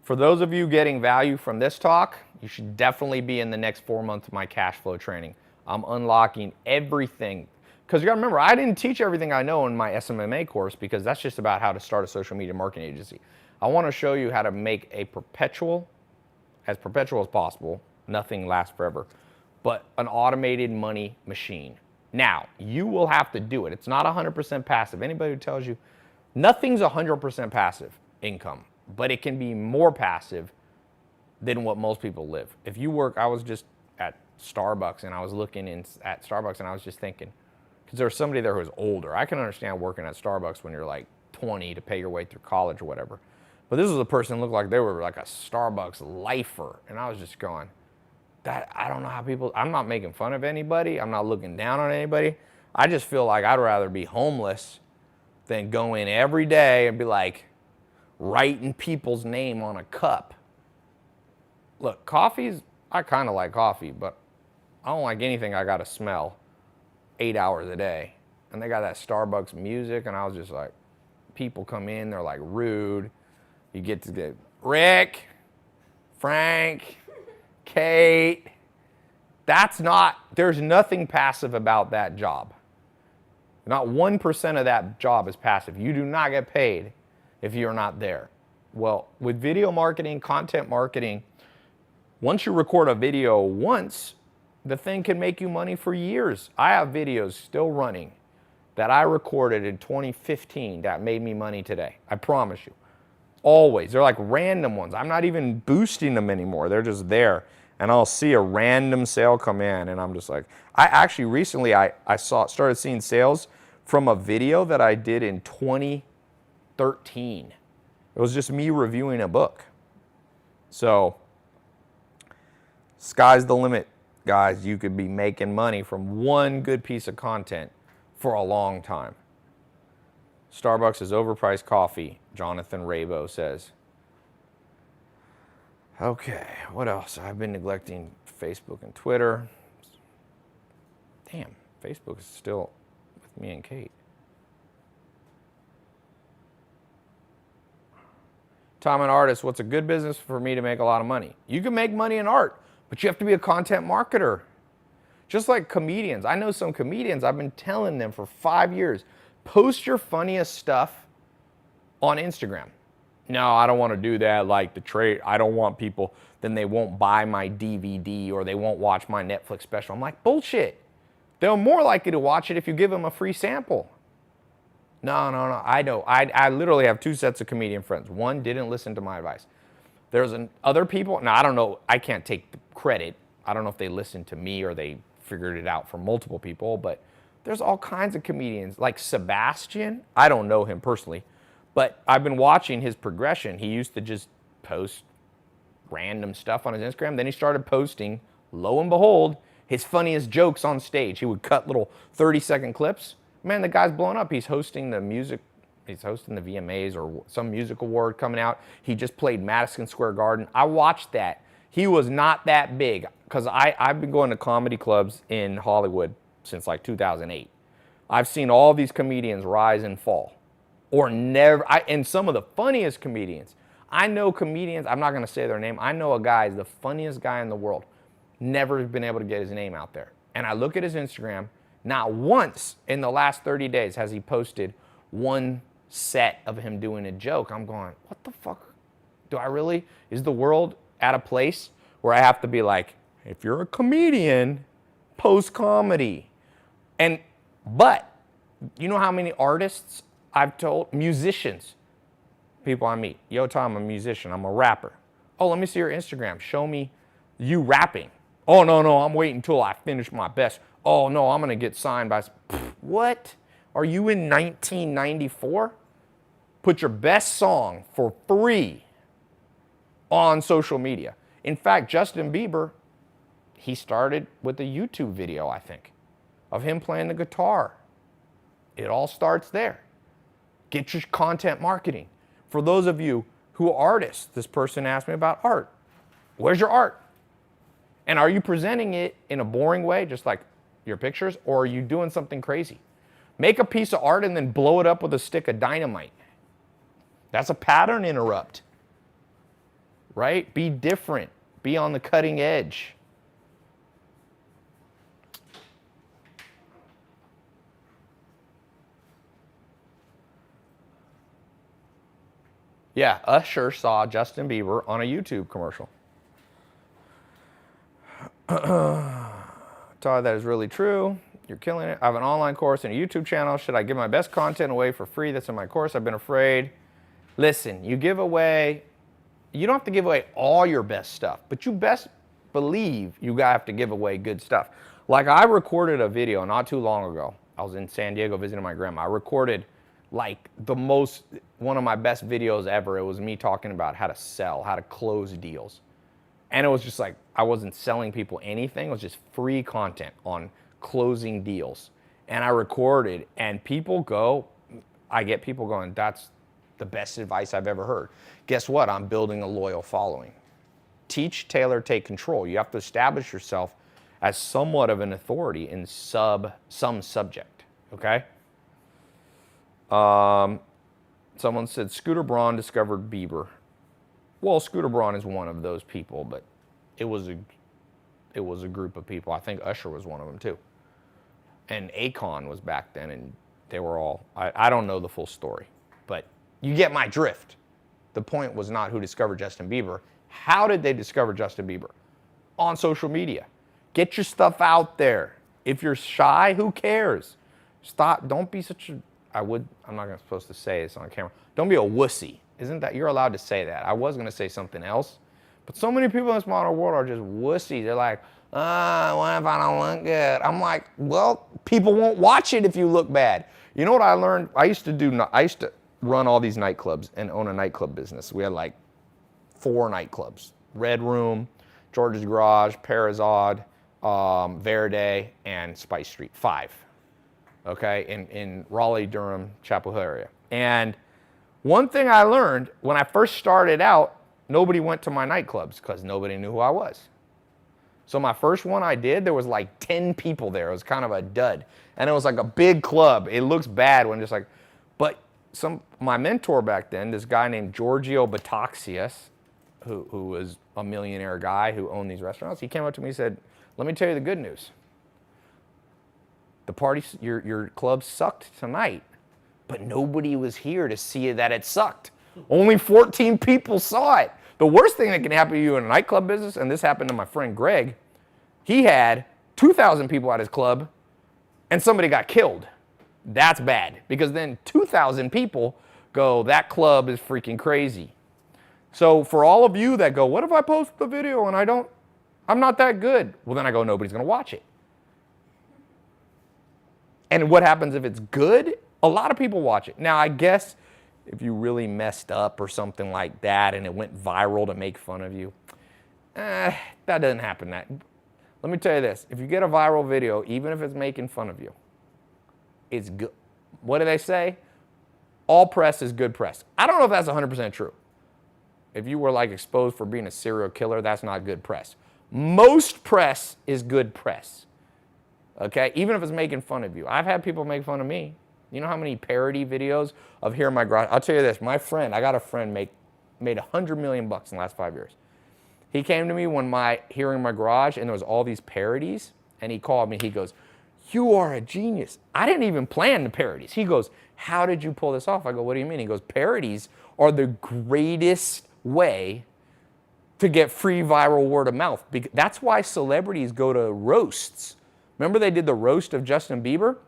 For those of you getting value from this talk, you should definitely be in the next 4 months of my cash flow training. I'm unlocking everything. Because you got to remember, I didn't teach everything I know in my SMMA course because that's just about how to start a social media marketing agency. I want to show you how to make a perpetual as possible. Nothing lasts forever. But an automated money machine. Now, you will have to do it. It's not 100% passive. Anybody who tells you nothing's 100% passive income, but it can be more passive than what most people live. If you work, I was just at Starbucks and I was looking at Starbucks and I was just thinking, because there was somebody there who was older. I can understand working at Starbucks when you're like 20 to pay your way through college or whatever. But this was a person who looked like they were like a Starbucks lifer. And I was just going, I don't know how people, I'm not making fun of anybody. I'm not looking down on anybody. I just feel like I'd rather be homeless than go in every day and be like writing people's name on a cup. Look, I kind of like coffee, but I don't like anything I got to smell 8 hours a day. And they got that Starbucks music, and I was just like, people come in, they're like rude. You get to get Rick, Frank, Kate. There's nothing passive about that job. Not 1% of that job is passive. You do not get paid if you're not there. Well, with video marketing, content marketing, once you record a video once, the thing can make you money for years. I have videos still running that I recorded in 2015 that made me money today. I promise you. Always. They're like random ones. I'm not even boosting them anymore. They're just there. And I'll see a random sale come in and I'm just like, I actually recently started seeing sales from a video that I did in 2013. It was just me reviewing a book. So, sky's the limit, guys. You could be making money from one good piece of content for a long time. Starbucks is overpriced coffee, Jonathan Rabo says. Okay, what else? I've been neglecting Facebook and Twitter. Damn, Facebook is still with me and Kate. Tom, an artist, what's a good business for me to make a lot of money? You can make money in art, but you have to be a content marketer. Just like comedians. I know some comedians, I've been telling them for 5 years, post your funniest stuff on Instagram. No, I don't want to do that like the trade. I don't want people, then they won't buy my DVD or they won't watch my Netflix special. I'm like, bullshit. They're more likely to watch it if you give them a free sample. No, I know. I literally have 2 sets of comedian friends. One didn't listen to my advice. There's other people, now I don't know, I can't take the credit. I don't know if they listened to me or they figured it out from multiple people, but There's all kinds of comedians, like Sebastian. I don't know him personally, but I've been watching his progression. He used to just post random stuff on his Instagram. Then he started posting, lo and behold, his funniest jokes on stage. He would cut little 30-second clips. Man, the guy's blowing up. He's hosting the VMAs or some music award coming out. He just played Madison Square Garden. I watched that. He was not that big because I've been going to comedy clubs in Hollywood since like 2008. I've seen all these comedians rise and fall or never. And some of the funniest comedians. I know comedians, I'm not going to say their name. I know a guy is the funniest guy in the world. Never been able to get his name out there. And I look at his Instagram. Not once in the last 30 days has he posted one set of him doing a joke. I'm going, what the fuck? Do I really? Is the world at a place where I have to be like, if you're a comedian, post comedy? But you know how many artists I've told, musicians, people I meet, yo, Tom, I'm a musician, I'm a rapper. Oh, let me see your Instagram. Show me you rapping. Oh, no, I'm waiting until I finish my best. Oh, no, I'm going to get signed by... What? Are you in 1994? Put your best song for free on social media. In fact, Justin Bieber, he started with a YouTube video, I think, of him playing the guitar. It all starts there. Get your content marketing. For those of you who are artists, this person asked me about art. Where's your art? And are you presenting it in a boring way, just like your pictures, or are you doing something crazy? Make a piece of art and then blow it up with a stick of dynamite. That's a pattern interrupt, right? Be different. Be on the cutting edge. Yeah, Usher saw Justin Bieber on a YouTube commercial. Todd, that is really true. You're killing it. I have an online course and a YouTube channel. Should I give my best content away for free that's in my course? I've been afraid. Listen, you give away, you don't have to give away all your best stuff, but you best believe you have to give away good stuff. Like I recorded a video not too long ago. I was in San Diego visiting my grandma. I recorded like one of my best videos ever. It was me talking about how to sell, how to close deals. And it was just like, I wasn't selling people anything. It was just free content on closing deals. And I recorded, and I get people going, that's the best advice I've ever heard. Guess what? I'm building a loyal following. Teach, tailor, take control. You have to establish yourself as somewhat of an authority in some subject, okay? Someone said Scooter Braun discovered Bieber. Well, Scooter Braun is one of those people, but it was a group of people. I think Usher was one of them too. And Akon was back then, and they were all, I don't know the full story, but you get my drift. The point was not who discovered Justin Bieber. How did they discover Justin Bieber? On social media. Get your stuff out there. If you're shy, who cares? Stop, don't be such a, I'm not supposed to say this on camera. Don't be a wussy. Isn't that, you're allowed to say that. I was gonna say something else, but so many people in this modern world are just wussies. They're like, what if I don't look good? I'm like, well, people won't watch it if you look bad. You know what I learned? I used to run all these nightclubs and own a nightclub business. We had like 4 nightclubs: Red Room, George's Garage, Parazod, Verde, and Spice Street. 5, okay, in Raleigh, Durham, Chapel Hill area. And one thing I learned when I first started out, nobody went to my nightclubs because nobody knew who I was. So my first one I did, there was like 10 people there. It was kind of a dud. And it was like a big club. It looks bad when just like, but my mentor back then, this guy named Giorgio Bataxias, who was a millionaire guy who owned these restaurants, he came up to me and said, let me tell you the good news. The party, your club sucked tonight, but nobody was here to see that it sucked. Only 14 people saw it. The worst thing that can happen to you in a nightclub business, and this happened to my friend Greg, he had 2,000 people at his club and somebody got killed. That's bad, because then 2,000 people go, that club is freaking crazy. So for all of you that go, what if I post the video and I'm not that good? Well, then I go, nobody's gonna watch it. And what happens if it's good? A lot of people watch it. Now, I guess if you really messed up or something like that and it went viral to make fun of you, that doesn't happen. Let me tell you this. If you get a viral video, even if it's making fun of you, it's good. What do they say? All press is good press. I don't know if that's 100% true. If you were like exposed for being a serial killer, that's not good press. Most press is good press. Okay? Even if it's making fun of you. I've had people make fun of me. You know how many parody videos of Here in My Garage? I'll tell you this. My friend, I got a friend made $100 million in the last 5 years. He came to me when Here in My Garage, and there was all these parodies, and he called me. He goes, "You are a genius." I didn't even plan the parodies. He goes, "How did you pull this off?" I go, "What do you mean?" He goes, "Parodies are the greatest way to get free viral word of mouth. That's why celebrities go to roasts. Remember they did the roast of Justin Bieber?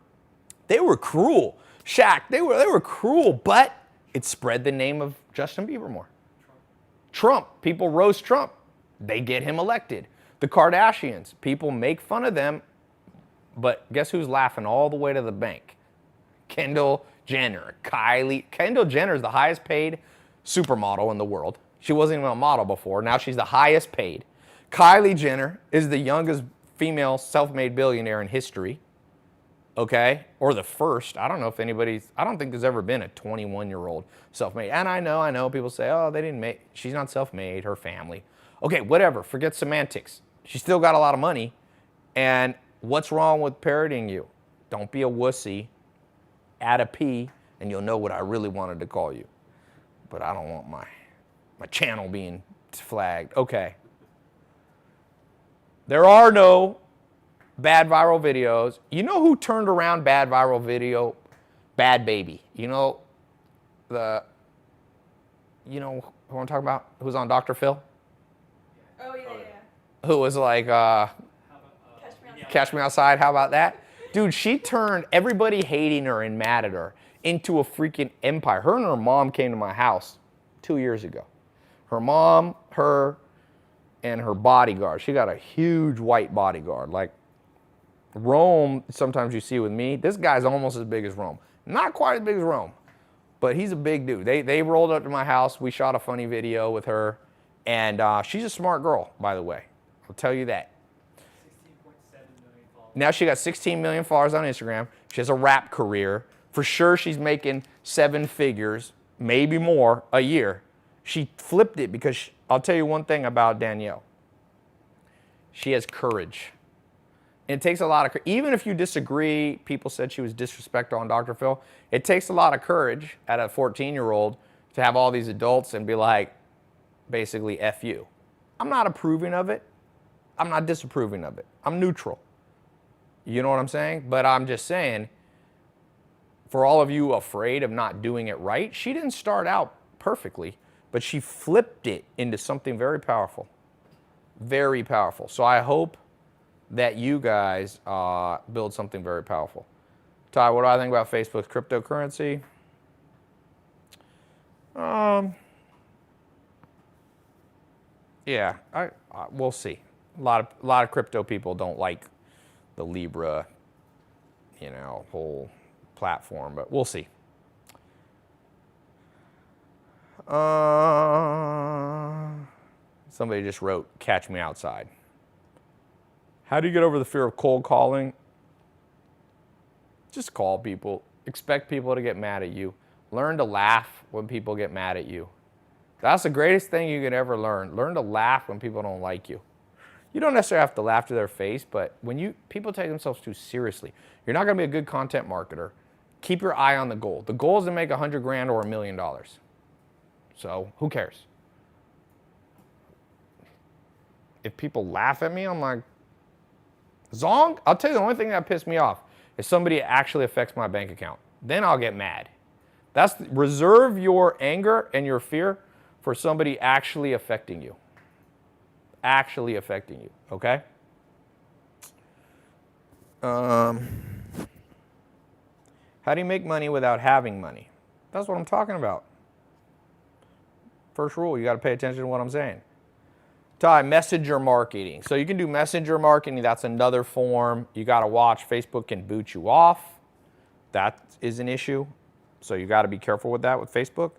They were cruel. Shaq, they were cruel, but it spread the name of Justin Bieber more. Trump, people roast Trump. They get him elected. The Kardashians, people make fun of them, but guess who's laughing all the way to the bank? Kendall Jenner, Kylie. Kendall Jenner is the highest paid supermodel in the world. She wasn't even a model before. Now she's the highest paid. Kylie Jenner is the youngest female self-made billionaire in history. Okay? Or the first. I don't know if I don't think there's ever been a 21-year-old self-made. And I know people say, "Oh, they didn't make, she's not self-made, her family." Okay, whatever. Forget semantics. She still got a lot of money. And what's wrong with parodying you? Don't be a wussy. Add a P, and you'll know what I really wanted to call you. But I don't want my channel being flagged. Okay. There are no bad viral videos. You know who turned around bad viral video? Bad Baby. You know who I'm talking about? Who's on Dr. Phil? Oh, yeah. Who was like, Catch Me Outside. How about that? Dude, she turned everybody hating her and mad at her into a freaking empire. Her and her mom came to my house 2 years ago. Her mom, her, and her bodyguard. She got a huge white bodyguard. Like Rome, sometimes you see with me, this guy's almost as big as Rome. Not quite as big as Rome, but he's a big dude. They rolled up to my house. We shot a funny video with her, and she's a smart girl, by the way. I'll tell you that. 16.7 million followers. Now she got 16 million followers on Instagram. She has a rap career. For sure she's making 7 figures, maybe more, a year. She flipped it because I'll tell you one thing about Danielle. She has courage. And it takes a lot of, even if you disagree, people said she was disrespectful on Dr. Phil, it takes a lot of courage at a 14-year-old to have all these adults and be like, basically, F you. I'm not approving of it. I'm not disapproving of it. I'm neutral. You know what I'm saying? But I'm just saying, for all of you afraid of not doing it right, she didn't start out perfectly, but she flipped it into something very powerful. Very powerful. So I hope that you guys build something very powerful. Ty, what do I think about Facebook's cryptocurrency? Yeah, we'll see. A lot of crypto people don't like the Libra, whole platform, but we'll see. Somebody just wrote, "Catch me outside." How do you get over the fear of cold calling? Just call people. Expect people to get mad at you. Learn to laugh when people get mad at you. That's the greatest thing you can ever learn. Learn to laugh when people don't like you. You don't necessarily have to laugh to their face, but when people take themselves too seriously, you're not going to be a good content marketer. Keep your eye on the goal. The goal is to make $100,000 or $1 million. So who cares? If people laugh at me, I'm like, Zong? I'll tell you the only thing that pissed me off is somebody actually affects my bank account. Then I'll get mad. Reserve your anger and your fear for somebody actually affecting you. Actually affecting you, okay? How do you make money without having money? That's what I'm talking about. First rule, you got to pay attention to what I'm saying. Ty, messenger marketing. So you can do messenger marketing. That's another form. You got to watch. Facebook can boot you off. That is an issue. So you got to be careful with that with Facebook.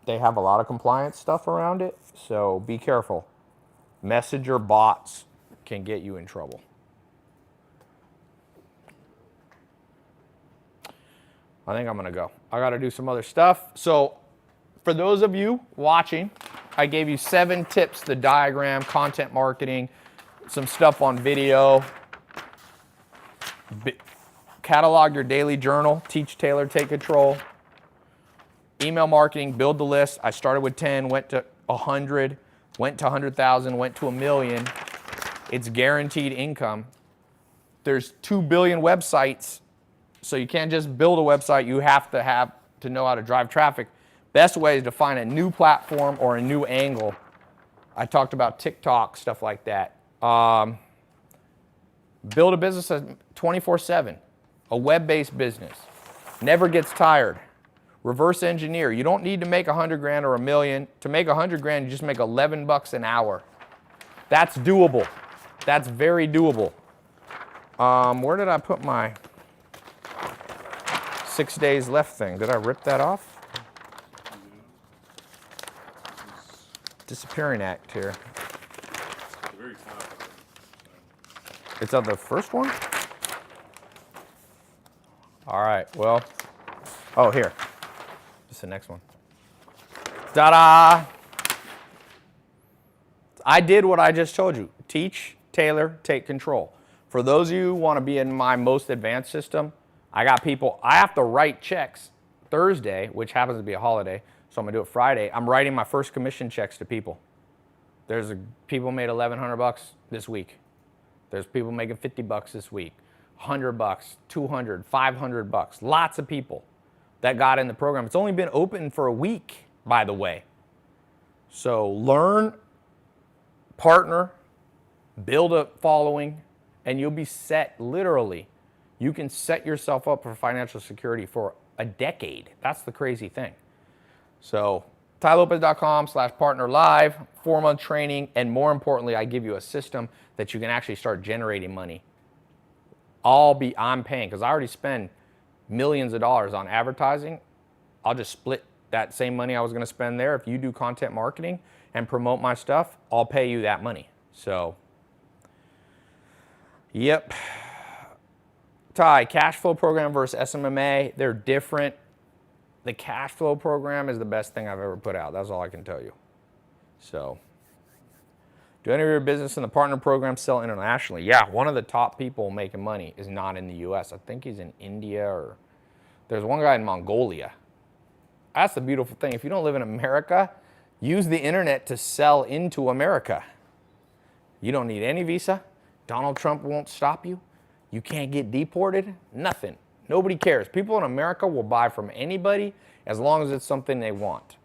They have a lot of compliance stuff around it, so be careful. Messenger bots can get you in trouble. I think I'm gonna go. I gotta do some other stuff. So for those of you watching, I gave you 7 tips, the diagram, content marketing, some stuff on video. Catalog your daily journal, teach, tailor, take control. Email marketing, build the list. I started with 10, went to 100, went to 100,000, went to 1 million. It's guaranteed income. There's 2 billion websites, so you can't just build a website. You have to know how to drive traffic. Best way is to find a new platform or a new angle. I talked about TikTok, stuff like that. Build a business 24/7, a web-based business. Never gets tired. Reverse engineer. You don't need to make 100 grand or 1 million. To make 100 grand, you just make 11 bucks an hour. That's doable. That's very doable. Where did I put my 6 days left thing? Did I rip that off? Disappearing act here. The very top. It's on the first one? All right, well, oh, here. Just the next one. Ta-da! I did what I just told you. Teach, tailor, take control. For those of you who want to be in my most advanced system, I got people, I have to write checks Thursday, which happens to be a holiday, so I'm gonna do it Friday. I'm writing my first commission checks to people. People made 1,100 bucks this week. There's people making 50 bucks this week, 100 bucks, 200, 500 bucks. Lots of people that got in the program. It's only been open for a week, by the way. So learn, partner, build a following, and you'll be set, literally. You can set yourself up for financial security for a decade. That's the crazy thing. So tailopez.com/partnerlive, 4-month training, and more importantly, I give you a system that you can actually start generating money. I'm paying, because I already spend millions of dollars on advertising. I'll just split that same money I was gonna spend there. If you do content marketing and promote my stuff, I'll pay you that money. So, yep. Tai, cash flow program versus SMMA, they're different. The cash flow program is the best thing I've ever put out. That's all I can tell you. So, do any of your business in the partner program sell internationally? Yeah, one of the top people making money is not in the US. I think he's in India, or there's one guy in Mongolia. That's the beautiful thing. If you don't live in America, use the internet to sell into America. You don't need any visa. Donald Trump won't stop you. You can't get deported. Nothing. Nobody cares. People in America will buy from anybody as long as it's something they want.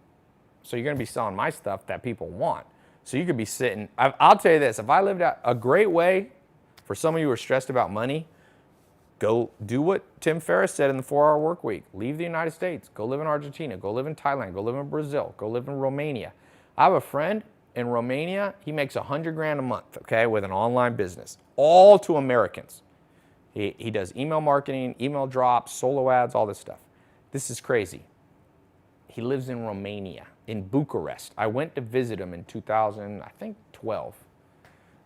So you're going to be selling my stuff that people want. So you could be sitting, I'll tell you this, if I lived out a great way for some of you who are stressed about money, go do what Tim Ferriss said in the 4-Hour Work Week. Leave the United States. Go live in Argentina. Go live in Thailand. Go live in Brazil. Go live in Romania. I have a friend in Romania. He makes 100 grand a month, okay, with an online business, all to Americans. He does email marketing, email drops, solo ads, all this stuff. This is crazy. He lives in Romania, in Bucharest. I went to visit him in 2012.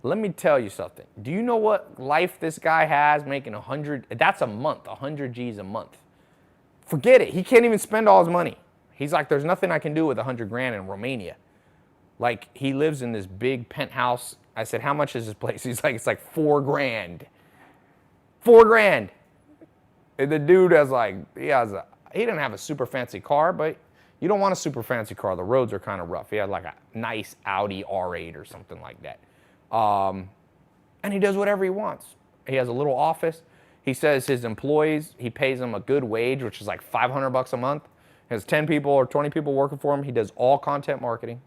Let me tell you something. Do you know what life this guy has making 100, that's a month, 100 G's a month. Forget it, he can't even spend all his money. He's like, there's nothing I can do with 100 grand in Romania. Like, he lives in this big penthouse. I said, how much is this place? He's like, it's like 4 grand. 4 grand. And the dude has like, he didn't have a super fancy car, but you don't want a super fancy car. The roads are kind of rough. He had like a nice Audi R8 or something like that. And he does whatever he wants. He has a little office. He says his employees, he pays them a good wage, which is like 500 bucks a month. He has 10 people or 20 people working for him. He does all content marketing.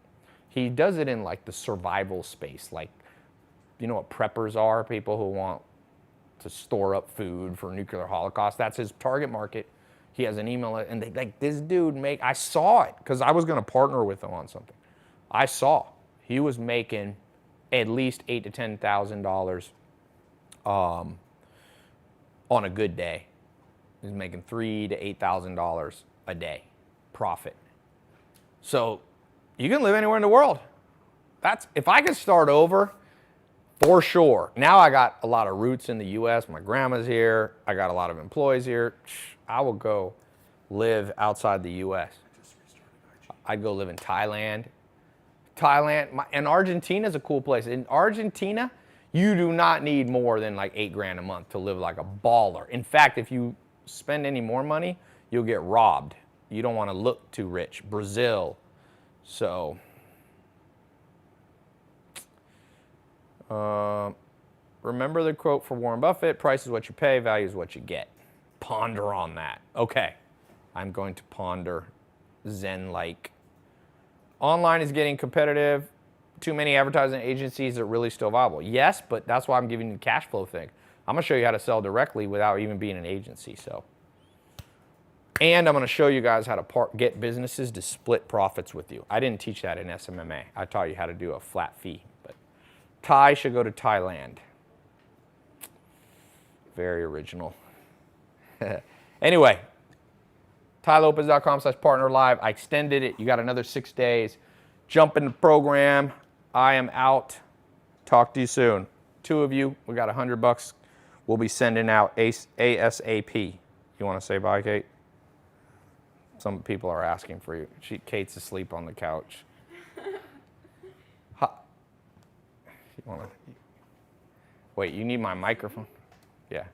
He does it in like the survival space. Like, you know what preppers are? People who want to store up food for nuclear holocaust. That's his target market. He has an email, and they, like, this dude I saw it, because I was going to partner with him on something. I saw he was making at least $8,000 to $10,000 on a good day. is making $3,000 to $8,000 a day profit. So you can live anywhere in the world. That's if I could start over, for sure. Now I got a lot of roots in the U.S. My grandma's here. I got a lot of employees here. I will go live outside the U.S. I'd go live in Thailand. And Argentina is a cool place. In Argentina, you do not need more than like $8,000 a month to live like a baller. In fact, if you spend any more money, you'll get robbed. You don't want to look too rich. Brazil. So, remember the quote for Warren Buffett, price is what you pay, value is what you get. Ponder on that. Okay, I'm going to ponder Zen-like. Online is getting competitive. Too many advertising agencies are really still viable. Yes, but that's why I'm giving you the cash flow thing. I'm going to show you how to sell directly without even being an agency. So, and I'm going to show you guys how to get businesses to split profits with you. I didn't teach that in SMMA. I taught you how to do a flat fee. But Tai should go to Thailand. Very original. Anyway, TaiLopez.com/partnerlive. I extended it. You got another 6 days. Jump in the program. I am out. Talk to you soon. 2 of you, we got $100. We'll be sending out ASAP. You want to say bye, Kate? Some people are asking for you. Kate's asleep on the couch. Wait, you need my microphone? Yeah.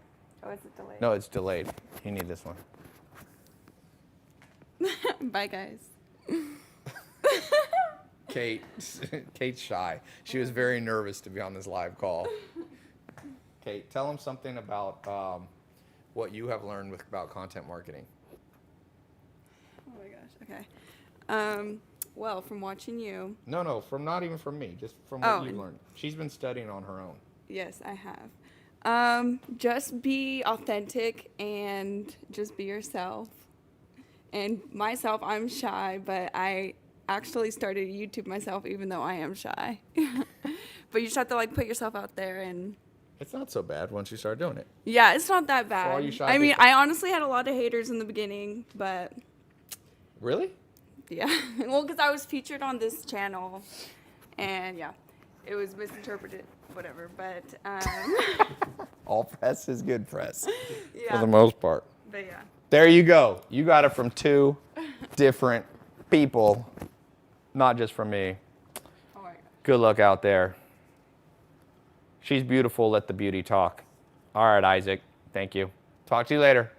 Oh, is it delayed? No, it's delayed. You need this one. Bye, guys. Kate's shy. She was very nervous to be on this live call. Kate, tell them something about what you have learned about content marketing. Oh my gosh. Okay. Well, from watching you. No, not even from me. Just from what you've learned. She's been studying on her own. Yes, I have. Just be authentic and just be yourself. And myself, I'm shy, but I actually started YouTube myself, even though I am shy. But you just have to like put yourself out there, and it's not so bad once you start doing it. yeah, it's not that bad. For all you shy I mean, people. I honestly had a lot of haters in the beginning, but Really? yeah, well, because I was featured on this channel, and yeah, it was misinterpreted, whatever. But All press is good press, yeah, for the most part. but yeah. There you go. You got it from 2 different people, not just from me. Oh my gosh. Good luck out there. She's beautiful. Let the beauty talk. All right, Isaac. Thank you. Talk to you later.